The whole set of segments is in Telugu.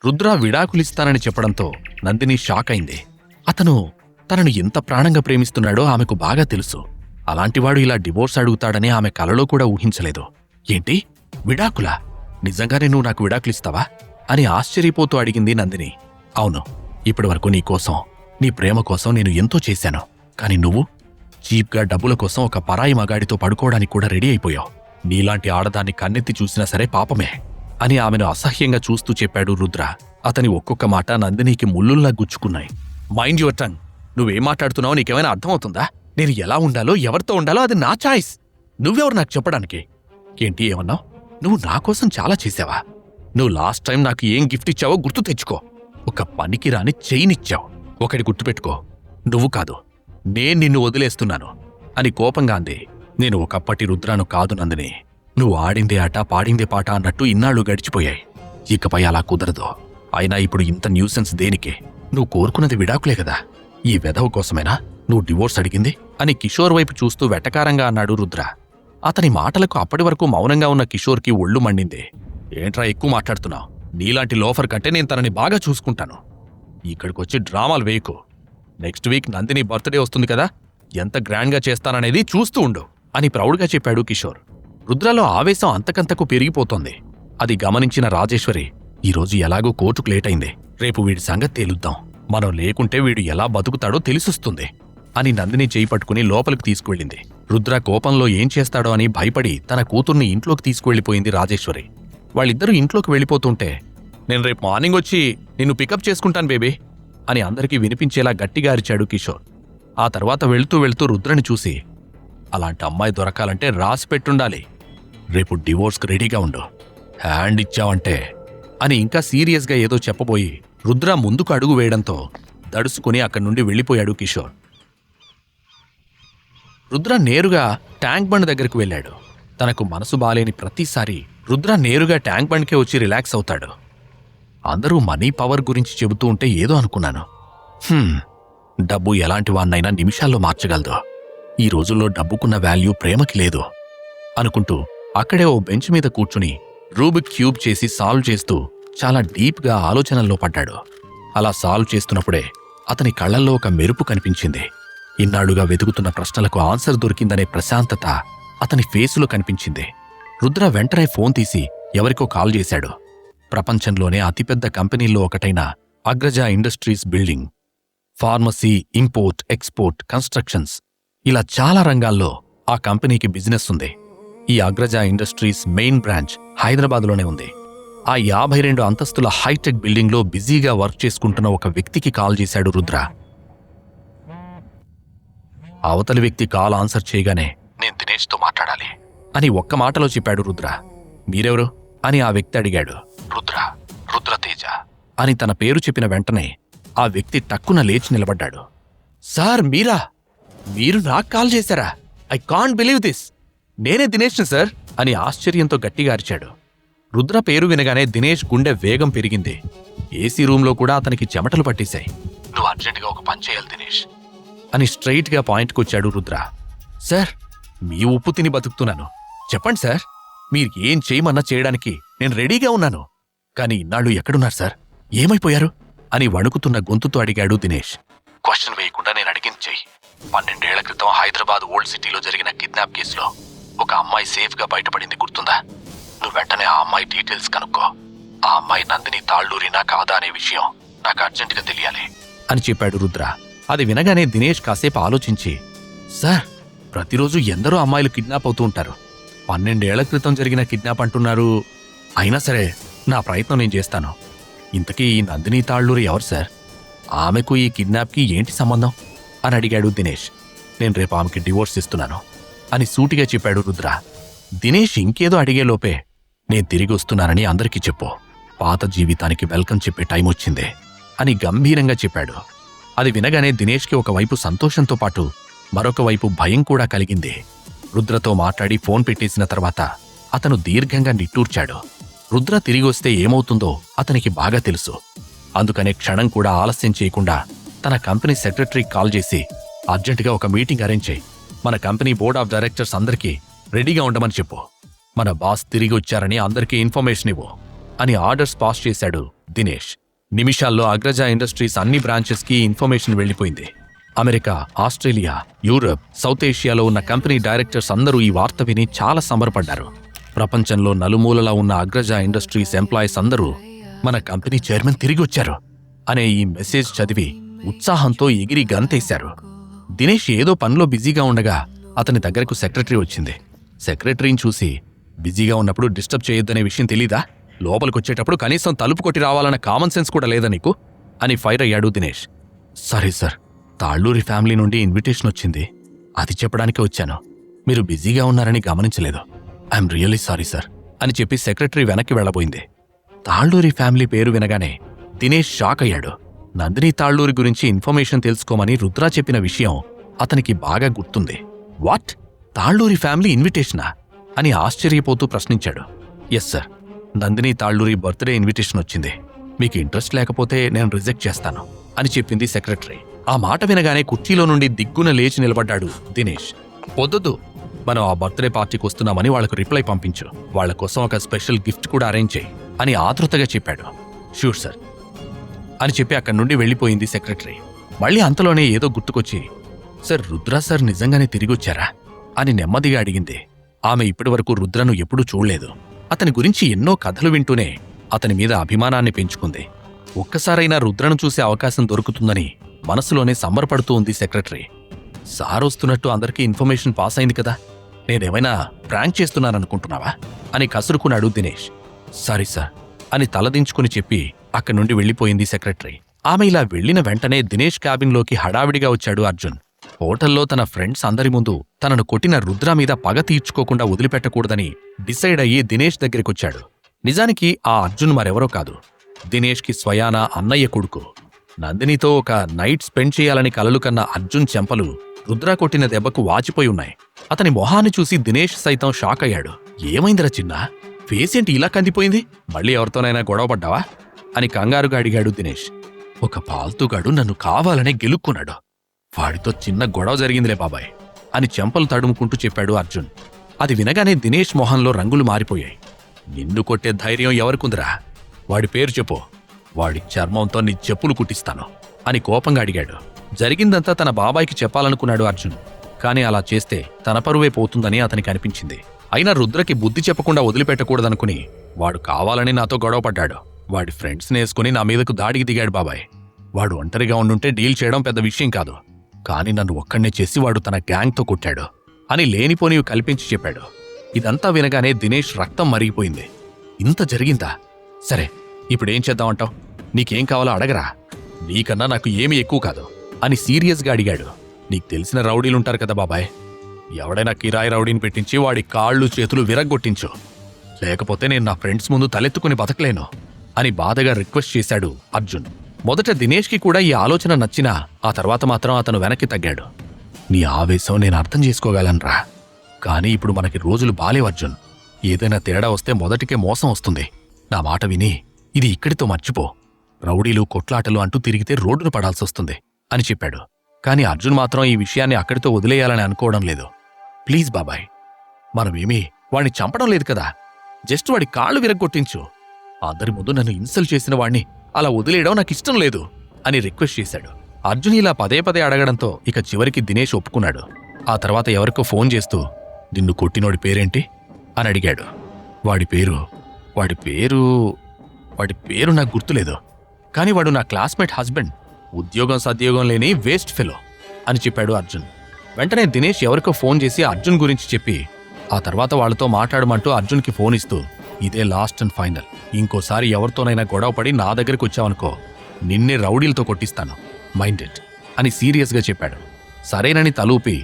రుద్ర విడాకులిస్తానని చెప్పడంతో నందిని షాక్ అయింది. అతను తనను ఎంత ప్రాణంగా ప్రేమిస్తున్నాడో ఆమెకు బాగా తెలుసు. అలాంటివాడు ఇలా డివోర్స్ అడుగుతాడని ఆమె కలలో కూడా ఊహించలేదు. ఏంటి, విడాకులా? నిజంగానే నువ్వు నాకు విడాకులిస్తావా అని ఆశ్చర్యపోతూ అడిగింది నందిని. అవును, ఇప్పటివరకు నీకోసం, నీ ప్రేమ కోసం నేను ఎంతో చేశాను. కాని నువ్వు చీప్గా డబ్బుల కోసం ఒక పరాయి మగాడితో పడుకోవడానికి కూడా రెడీ అయిపోయావు. నీలాంటి ఆడదాన్ని కన్నెత్తి చూసినా సరే పాపమే అని ఆమెను అసహ్యంగా చూస్తూ చెప్పాడు రుద్ర. అతని ఒక్కొక్క మాట నందినికి ముల్లుల్లా గుచ్చుకున్నాయి. Mind your tongue. నువ్వేం మాట్లాడుతున్నావో నీకేమైనా అర్థమవుతుందా? నేను ఎలా ఉండాలో, ఎవరితో ఉండాలో అది నా చాయిస్. నువ్వెవరు నాకు చెప్పడానికి? ఏంటి ఏమన్నావు? నువ్వు నా కోసం చాలా చేశావా? నువ్వు లాస్ట్ టైం నాకు ఏం గిఫ్ట్ ఇచ్చావో గుర్తు తెచ్చుకో. ఒక పనికిరాని చైనిచ్చావు. ఒకటి గుర్తుపెట్టుకో, నువ్వు కాదు, నేను నిన్ను వదిలేస్తున్నాను అని కోపంగా అంది. నేను ఒకప్పటి రుద్రాను కాదు నందిని. నువ్వు ఆడిందే ఆట, పాడిందే పాట అన్నట్టు ఇన్నాళ్ళు గడిచిపోయాయి. ఇకపై అలా కుదరదు. అయినా ఇప్పుడు ఇంత న్యూసెన్స్ దేనికి? నువ్వు కోరుకున్నది విడాకులే కదా. ఈ వెధవ కోసమేనా నువ్వు డివోర్స్ అడిగింది అని కిషోర్ వైపు చూస్తూ వెటకారంగా అన్నాడు రుద్ర. అతని మాటలకు అప్పటి వరకు మౌనంగా ఉన్న కిషోర్కి ఒళ్ళు మండింది. ఏంట్రా ఎక్కువ మాట్లాడుతున్నావు? నీలాంటి లోఫర్ కంటే నేను తనని బాగా చూసుకుంటాను. ఇక్కడికొచ్చి డ్రామాలు వేయకు. నెక్స్ట్ వీక్ నందిని బర్త్డే వస్తుంది కదా, ఎంత గ్రాండ్గా చేస్తాననేది చూస్తూ ఉండు అని ప్రౌడ్గా చెప్పాడు కిషోర్. రుద్రలో ఆవేశం అంతకంతకు పెరిగిపోతోంది. అది గమనించిన రాజేశ్వరి, ఈరోజు ఎలాగో కోర్టుకు లేటైంది, రేపు వీడి సంగతి తేలుద్దాం, మనం లేకుంటే వీడు ఎలా బతుకుతాడో తెలిసొస్తుంది అని నందిని చేయి పట్టుకుని లోపలికి తీసుకువెళ్ళింది. రుద్ర కోపంలో ఏం చేస్తాడో అని భయపడి తన కూతుర్ని ఇంట్లోకి తీసుకువెళ్ళిపోయింది రాజేశ్వరి. వాళ్ళిద్దరూ ఇంట్లోకి వెళ్ళిపోతుంటే, నేను రేపు మార్నింగ్ వచ్చి నిన్ను పికప్ చేసుకుంటాను బేబీ అని అందరికీ వినిపించేలా గట్టిగా అరిచాడు కిషోర్. ఆ తర్వాత వెళ్తూ వెళ్తూ రుద్రని చూసి, అలాంటి అమ్మాయి దొరకాలంటే రాసి పెట్టుండాలి. రేపు డివోర్స్కి రెడీగా ఉండు. హ్యాండ్ ఇచ్చావంటే అని ఇంకా సీరియస్గా ఏదో చెప్పబోయి రుద్ర ముందుకు అడుగు వేయడంతో దడుసుకుని అక్కడి నుండి వెళ్ళిపోయాడు కిషోర్. రుద్ర నేరుగా ట్యాంక్ బండ్ దగ్గరకు వెళ్ళాడు. తనకు మనసు బాలేని ప్రతిసారి రుద్ర నేరుగా ట్యాంక్ బండ్కే వచ్చి రిలాక్స్ అవుతాడు. అందరూ మనీ పవర్ గురించి చెబుతూ ఉంటే ఏదో అనుకున్నాను. డబ్బు ఎలాంటి వాన్నైనా నిమిషాల్లో మార్చగలదు. ఈ రోజుల్లో డబ్బుకున్న వాల్యూ ప్రేమకి లేదు అనుకుంటూ అక్కడే ఓ బెంచ్ మీద కూర్చుని రూబిక్ క్యూబ్ చేసి సాల్వ్ చేస్తూ చాలా డీప్గా ఆలోచనల్లో పడ్డాడు. అలా సాల్వ్ చేస్తున్నప్పుడే అతని కళ్లల్లో ఒక మెరుపు కనిపించింది. ఇన్నాళ్లుగా వెతుకుతున్న ప్రశ్నలకు ఆన్సర్ దొరికిందనే ప్రశాంతత అతని ఫేసులో కనిపించింది. రుద్ర వెంటనే ఫోన్ తీసి ఎవరికో కాల్ చేశాడు. ప్రపంచంలోనే అతిపెద్ద కంపెనీల్లో ఒకటైన Agraja industries building, pharmacy, import, export, constructions ఇలా చాలా రంగాల్లో ఆ కంపెనీకి బిజినెస్ ఉంది. ఈ అగ్రజా ఇండస్ట్రీస్ మెయిన్ బ్రాంచ్ హైదరాబాద్లోనే ఉంది. ఆ 52 అంతస్తుల హైటెక్ బిల్డింగ్లో బిజీగా వర్క్ చేసుకుంటున్న ఒక వ్యక్తికి కాల్ చేశాడు రుద్ర. అవతలి వ్యక్తి కాల్ ఆన్సర్ చేయగానే, నేను దినేష్తో మాట్లాడాలి అని ఒక్క మాటలో చెప్పాడు రుద్ర. మీరెవరు అని ఆ వ్యక్తి అడిగాడు. రుద్ర తేజ అని తన పేరు చెప్పిన వెంటనే ఆ వ్యక్తి టక్కున లేచి నిలబడ్డాడు. సార్ మీరా? మీరు నాకు కాల్ చేశారా? I can't believe this. నేనే దినేష్ను సార్ అని ఆశ్చర్యంతో గట్టిగా అరిచాడు. రుద్ర పేరు వినగానే దినేష్ గుండె వేగం పెరిగింది. ఏసీ రూంలో కూడా అతనికి చెమటలు పట్టేశాయి. నువ్వు అర్జెంటుగా ఒక పని చేయాలి దినేష్ అని స్ట్రైట్గా పాయింట్కొచ్చాడు రుద్ర. సార్, మీ ఉప్పు తిని బతుకుతున్నాను, చెప్పండి సార్, మీరు ఏం చేయమన్నా చేయడానికి నేను రెడీగా ఉన్నాను. కానీ ఇన్నాళ్ళు ఎక్కడున్నారు సార్? ఏమైపోయారు అని వణుకుతున్న గొంతుతో అడిగాడు దినేష్. క్వశ్చన్ వేయకుండా నేను అడిగింది చెయ్యి. 12 ఏళ్ల క్రితం హైదరాబాద్ ఓల్డ్ సిటీలో జరిగిన కిడ్నాప్ కేసులో ఒక అమ్మాయి సేఫ్గా బయటపడింది, గుర్తుందా? నువ్వు వెంటనే ఆ అమ్మాయి డీటెయిల్స్ కనుక్కో. ఆ అమ్మాయి నందిని తాళ్ళూరినా కాదా అనే విషయం నాకు అర్జెంటుగా తెలియాలి అని చెప్పాడు రుద్ర. అది వినగానే దినేష్ కాసేపు ఆలోచించి, సార్, ప్రతిరోజు ఎందరో అమ్మాయిలు కిడ్నాప్ అవుతూ ఉంటారు. 12 ఏళ్ల క్రితం జరిగిన కిడ్నాప్ అంటున్నారు. అయినా సరే నా ప్రయత్నం నేను చేస్తాను. ఇంతకీ ఈ నందిని తాళ్ళూరి ఎవరు సార్? ఆమెకు ఈ కిడ్నాప్కి ఏంటి సంబంధం అని అడిగాడు దినేష్. నేను రేపు ఆమెకి డివోర్స్ ఇస్తున్నాను అని సూటిగా చెప్పాడు రుద్ర. దినేష్ ఇంకేదో అడిగేలోపే, నేను తిరిగి వస్తున్నానని అందరికీ చెప్పు, పాత జీవితానికి వెల్కమ్ చెప్పే టైం వచ్చింది అని గంభీరంగా చెప్పాడు. అది వినగానే దినేష్కి ఒకవైపు సంతోషంతో పాటు మరొక వైపు భయం కూడా కలిగింది. రుద్రతో మాట్లాడి ఫోన్ పెట్టేసిన తర్వాత అతను దీర్ఘంగా నిట్టూర్చాడు. రుద్ర తిరిగొస్తే ఏమవుతుందో అతనికి బాగా తెలుసు. అందుకనే క్షణం కూడా ఆలస్యం చేయకుండా తన కంపెనీ సెక్రటరీకి కాల్ చేసి, అర్జెంటుగా ఒక మీటింగ్ అరేంజ్ చేయి, మన కంపెనీ బోర్డ్ ఆఫ్ డైరెక్టర్స్ అందరికీ రెడీగా ఉండమని చెప్పు, మన బాస్ తిరిగి వచ్చారని అందరికీ ఇన్ఫర్మేషన్ ఇవ్వు అని ఆర్డర్స్ పాస్ చేశాడు దినేష్. నిమిషాల్లో అగ్రజ ఇండస్ట్రీస్ అన్ని బ్రాంచెస్కి ఇన్ఫర్మేషన్ వెళ్లిపోయింది. అమెరికా, ఆస్ట్రేలియా, యూరప్, సౌత్ ఏషియాలో ఉన్న కంపెనీ డైరెక్టర్స్ అందరూ ఈ వార్త విని చాలా సంబరపడ్డారు. ప్రపంచంలో నలుమూలలా ఉన్న అగ్రజ ఇండస్ట్రీస్ ఎంప్లాయీస్ అందరూ మన కంపెనీ చైర్మన్ తిరిగి వచ్చారు అనే ఈ మెసేజ్ చదివి ఉత్సాహంతో ఎగిరి గంతేశారు. దినేష్ ఏదో పనిలో బిజీగా ఉండగా అతని దగ్గరకు సెక్రటరీ వచ్చింది. సెక్రటరీని చూసి, బిజీగా ఉన్నప్పుడు డిస్టర్బ్ చేయొద్దనే విషయం తెలీదా? లోపలికొచ్చేటప్పుడు కనీసం తలుపు కొట్టి రావాలన్న కామన్ సెన్స్ కూడా లేదా నీకు అని ఫైర్ అయ్యాడు Dinesh. Sorry sir, Talluri family నుండి ఇన్విటేషన్ వచ్చింది, అది చెప్పడానికి వచ్చాను. మీరు బిజీగా ఉన్నారని గమనించలేదు. ఐఎమ్ రియల్లీ సారీ సార్ అని చెప్పి సెక్రటరీ వెనక్కి వెళ్లబోయింది. తాళ్ళూరి ఫ్యామిలీ పేరు వినగానే దినేష్ షాక్ అయ్యాడు. నందిని తాళ్ళూరి గురించి ఇన్ఫర్మేషన్ తెలుసుకోమని రుద్ర చెప్పిన విషయం అతనికి బాగా గుర్తుంది. వాట్? తాళ్ళూరి ఫ్యామిలీ ఇన్విటేషనా అని ఆశ్చర్యపోతూ ప్రశ్నించాడు. Yes sir, Nandini Talluri birthday invitation వచ్చింది. మీకు ఇంట్రెస్ట్ లేకపోతే నేను రిజెక్ట్ చేస్తాను అని చెప్పింది సెక్రటరీ. ఆ మాట వినగానే కుర్చీలో నుండి దిగ్గున లేచి నిలబడ్డాడు దినేష్. వద్దొద్దు, మనం ఆ బర్త్డే పార్టీకి వస్తున్నామని వాళ్లకు రిప్లై పంపించు. వాళ్ల కోసం ఒక స్పెషల్ గిఫ్ట్ కూడా అరేంజ్ చేయి అని ఆతృతగా చెప్పాడు. షూర్ సార్ అని చెప్పి అక్కడి నుండి వెళ్లిపోయింది సెక్రటరీ. మళ్ళీ అంతలోనే ఏదో గుర్తుకొచ్చి, సార్, రుద్ర సార్ నిజంగానే తిరిగొచ్చారా అని నెమ్మదిగా అడిగింది. ఆమె ఇప్పటివరకు రుద్రను ఎప్పుడూ చూడలేదు. అతని గురించి ఎన్నో కథలు వింటూనే అతని మీద అభిమానాన్ని పెంచుకుంది. ఒక్కసారైనా రుద్రను చూసే అవకాశం దొరుకుతుందని మనసులోనే సంబరపడుతూ ఉంది సెక్రటరీ. సార్ వస్తున్నట్టు అందరికీ ఇన్ఫర్మేషన్ పాస్ అయింది కదా, నేనేమైనా ప్రాంక్ చేస్తున్నాననుకుంటున్నావా అని కసురుకున్నాడు దినేష్. సారీ సార్ అని తలదించుకుని చెప్పి అక్కడి నుండి వెళ్లిపోయింది సెక్రటరీ. ఆమె ఇలా వెళ్లిన వెంటనే దినేష్ క్యాబిన్లోకి హడావిడిగా వచ్చాడు అర్జున్. హోటల్లో తన ఫ్రెండ్స్ అందరి ముందు తనను కొట్టిన రుద్ర మీద పగ తీర్చుకోకుండా వదిలిపెట్టకూడదని డిసైడ్ అయ్యి దినేష్ దగ్గరికొచ్చాడు. నిజానికి ఆ అర్జున్ మరెవరో కాదు, దినేష్కి స్వయాన అన్నయ్య కొడుకు. నందినితో ఒక నైట్ స్పెండ్ చేయాలని కలలు కన్న అర్జున్ చెంపలు రుద్ర కొట్టిన దెబ్బకు వాచిపోయి ఉన్నాయి. అతని మొహాన్ని చూసి దినేష్ సైతం షాక్ అయ్యాడు. ఏమైందిరా చిన్నా, ఫేస్ ఏంటి ఇలా కందిపోయింది? మళ్ళీ ఎవరితోనైనా గొడవపడ్డావా అని కంగారుగా అడిగాడు దినేష్. ఒక పాల్తుగాడు నన్ను కావాలనే గెలుక్కున్నాడు, వాడితో చిన్న గొడవ జరిగిందిలే బాబాయ్ అని చెంపలు తడుముకుంటూ చెప్పాడు అర్జున్. అది వినగానే దినేష్ మొహంలో రంగులు మారిపోయాయి. నిన్ను కొట్టే ధైర్యం ఎవరికుందిరా? వాడి పేరు చెప్పు, వాడి చర్మంతో నీ చెప్పులు కుట్టిస్తాను అని కోపంగా అడిగాడు. జరిగిందంతా తన బాబాయికి చెప్పాలనుకున్నాడు అర్జున్. కాని అలా చేస్తే తన పరువే పోతుందని అతనికి అనిపించింది. అయినా రుద్రకి బుద్ధి చెప్పకుండా వదిలిపెట్టకూడదనుకుని వాడు కావాలని నాతో గొడవపడ్డాడు. వాడి ఫ్రెండ్స్ని వేసుకుని నా మీదకు దాడికి దిగాడు బాబాయ్. వాడు ఒంటరిగా ఉండుంటే డీల్ చేయడం పెద్ద విషయం కాదు, కాని నన్ను ఒక్కడే చేసి వాడు తన గ్యాంగ్తో కొట్టాడు అని లేనిపోనివి కల్పించి చెప్పాడు. ఇదంతా వినగానే దినేష్ రక్తం మరిగిపోయింది. ఇంత జరిగిందా? సరే, ఇప్పుడేం చేద్దామంటావు? నీకేం కావాలో అడగరా, నీకన్నా నాకు ఏమీ ఎక్కువ కాదు అని సీరియస్గా అడిగాడు. నీకు తెలిసిన రౌడీలుంటారు కదా బాబాయ్, ఎవడైనా కిరాయి రౌడీని పెట్టించి వాడి కాళ్ళు చేతులు విరగ్గొట్టించు, లేకపోతే నేను నా ఫ్రెండ్స్ ముందు తలెత్తుకుని బతకలేను అని బాధగా రిక్వెస్ట్ చేశాడు అర్జున్. మొదట దినేష్కి కూడా ఈ ఆలోచన నచ్చినా ఆ తర్వాత మాత్రం అతను వెనక్కి తగ్గాడు. నీ ఆవేశం నేను అర్థం చేసుకోగలనరా, కానీ ఇప్పుడు మనకి రోజులు బాలేవు అర్జున్. ఏదైనా తేడా వస్తే మొదటికే మోసం వస్తుంది. నా మాట విని ఇది ఇక్కడితో మర్చిపో. రౌడీలు కొట్లాటలు అంటూ తిరిగితే రోడ్డును పడాల్సొస్తుంది అని చెప్పాడు. కాని అర్జున్ మాత్రం ఈ విషయాన్ని అక్కడితో వదిలేయాలని అనుకోవడం లేదు. ప్లీజ్ బాబాయ్, మనమేమీ వాణ్ణి చంపడం లేదు కదా, జస్ట్ వాడి కాళ్ళు విరగ్గొట్టించు. అందరి ముందు నన్ను ఇన్సల్ట్ చేసిన వాణ్ణి అలా వదిలేయడం నాకిష్టం లేదు అని రిక్వెస్ట్ చేశాడు. అర్జున్ ఇలా పదే పదే అడగడంతో ఇక చివరికి దినేష్ ఒప్పుకున్నాడు. ఆ తర్వాత ఎవరికో ఫోన్ చేస్తూ, నిన్ను కొట్టినోడి పేరేంటి అని అడిగాడు. వాడి పేరు నాకు గుర్తులేదు, కానీ వాడు నా క్లాస్మేట్ హస్బెండ్, ఉద్యోగం సద్యోగం లేని వేస్ట్ ఫెలో అని చెప్పాడు అర్జున్. వెంటనే దినేష్ ఎవరికో ఫోన్ చేసి అర్జున్ గురించి చెప్పి ఆ తర్వాత వాళ్లతో మాట్లాడమంటూ అర్జున్కి ఫోన్ ఇస్తూ, ఇదే లాస్ట్ అండ్ ఫైనల్, ఇంకోసారి ఎవరితోనైనా గొడవపడి నా దగ్గరికి వచ్చావనుకో నిన్నే రౌడీలతో కొట్టిస్తాను, మైండ్ ఇట్ అని సీరియస్గా చెప్పాడు. సరేనని తలూపి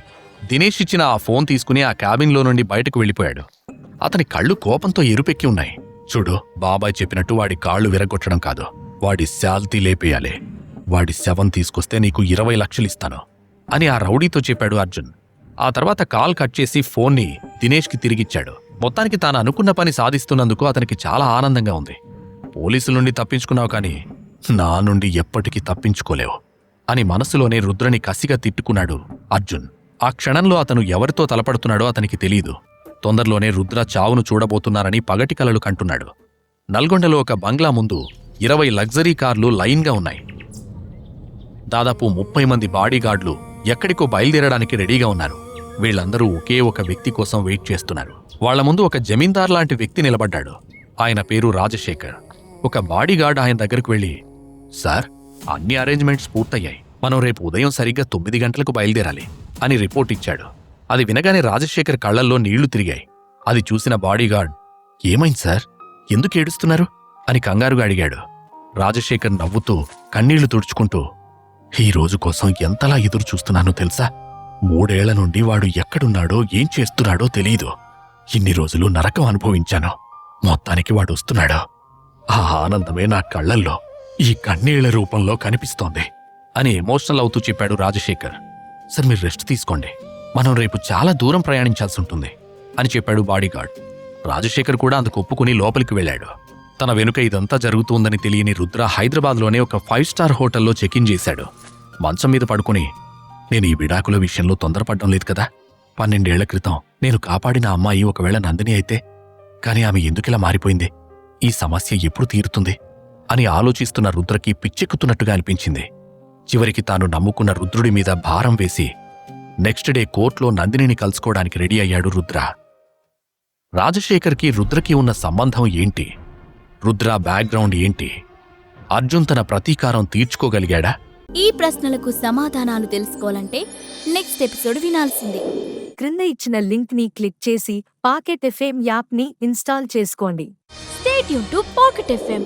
దినేష్ ఇచ్చిన ఆ ఫోన్ తీసుకుని ఆ క్యాబిన్లో నుండి బయటకు వెళ్ళిపోయాడు. అతని కళ్ళు కోపంతో ఎరుపెక్కి ఉన్నాయి. చూడు, బాబాయ్ చెప్పినట్టు వాడి కాళ్ళు విరగొట్టడం కాదు, వాడి శాల్తీ లేపేయాలి. వాడి శవం తీసుకొస్తే నీకు 20 లక్షలు ఇస్తాను అని ఆ రౌడీతో చెప్పాడు అర్జున్. ఆ తర్వాత కాల్ కట్ చేసి ఫోన్ని దినేష్కి తిరిగిచ్చాడు. మొత్తానికి తాను అనుకున్న పని సాధిస్తున్నందుకు అతనికి చాలా ఆనందంగా ఉంది. పోలీసుల నుండి తప్పించుకున్నావు కానీ నా నుండి ఎప్పటికీ తప్పించుకోలేవు అని మనసులోనే రుద్రని కసిగా తిట్టుకున్నాడు అర్జున్. ఆ క్షణంలో అతను ఎవరితో తలపడుతున్నాడో అతనికి తెలీదు. తొందరలోనే రుద్ర చావును చూడబోతున్నారని పగటి కలలు కంటున్నాడు. నల్గొండలో ఒక బంగ్లా ముందు 20 లగ్జరీ కార్లు లైన్గా ఉన్నాయి. దాదాపు 30 మంది బాడీగార్డ్లు ఎక్కడికో బయలుదేరడానికి రెడీగా ఉన్నారు. వీళ్లందరూ ఒకే ఒక వ్యక్తి కోసం వెయిట్ చేస్తున్నారు. వాళ్ల ముందు ఒక జమీందార్ లాంటి వ్యక్తి నిలబడ్డాడు. ఆయన పేరు రాజశేఖర్. ఒక బాడీగార్డ్ ఆయన దగ్గరకు వెళ్ళి, సార్, అన్ని అరేంజ్మెంట్స్ పూర్తయ్యాయి. మనం రేపు ఉదయం సరిగ్గా 9 గంటలకు బయలుదేరాలి అని రిపోర్ట్ ఇచ్చాడు. అది వినగానే రాజశేఖర్ కళ్లల్లో నీళ్లు తిరిగాయి. అది చూసిన బాడీగార్డ్, ఏమైంది సార్, ఎందుకు ఏడుస్తున్నారు అని కంగారుగా అడిగాడు. రాజశేఖర్ నవ్వుతూ కన్నీళ్లు తుడుచుకుంటూ, ఈ రోజు కోసం ఎంతలా ఎదురు చూస్తున్నానో తెలుసా? 3 ఏళ్ల నుండి వాడు ఎక్కడున్నాడో ఏం చేస్తున్నాడో తెలీదు. ఇన్ని రోజులు నరకం అనుభవించాను. మొత్తానికి వాడు వస్తున్నాడు. ఆ ఆనందమే నా కళ్లల్లో ఈ కన్నీళ్ల రూపంలో కనిపిస్తోంది అని ఎమోషనల్ అవుతూ చెప్పాడు రాజశేఖర్. సార్, మీరు రెస్ట్ తీసుకోండి. మనం రేపు చాలా దూరం ప్రయాణించాల్సి ఉంటుంది అని చెప్పాడు బాడీగార్డ్. రాజశేఖర్ కూడా అందుకు ఒప్పుకుని లోపలికి వెళ్ళాడు. తన వెనుక ఇదంతా జరుగుతుందని తెలియని రుద్ర హైదరాబాద్లోనే ఒక 5 స్టార్ హోటల్లో చెకిన్ చేశాడు. మంచం మీద పడుకుని, నేను ఈ విడాకుల విషయంలో తొందరపడ్డం లేదు కదా. 12 ఏళ్ల క్రితం నేను కాపాడిన అమ్మాయి ఒకవేళ నందిని అయితే, కాని ఆమె ఎందుకిలా మారిపోయింది? ఈ సమస్య ఎప్పుడు తీరుతుంది అని ఆలోచిస్తున్న రుద్రకి పిచ్చెక్కుతున్నట్టుగా అనిపించింది. చివరికి తాను నమ్ముకున్న రుద్రుడి మీద భారం వేసి నెక్స్ట్ డే కోర్టులో నందినిని కలుసుకోవడానికి రెడీ అయ్యాడు రుద్ర. రాజశేఖర్కి రుద్రకి ఉన్న సంబంధం ఏంటి? రుద్ర బ్యాక్గ్రౌండ్ ఏంటి? అర్జున్ తన ప్రతీకారం తీర్చుకోగలిగాడా? ఈ ప్రశ్నలకు సమాధానాలు తెలుసుకోవాలంటే నెక్స్ట్ ఎపిసోడ్ వినాల్సిందే. క్రింద ఇచ్చిన లింక్ ని క్లిక్ చేసి పాకెట్ ఎఫ్ఎం యాప్ ని ఇన్స్టాల్ చేసుకోండి. Stay tune to pocket FM.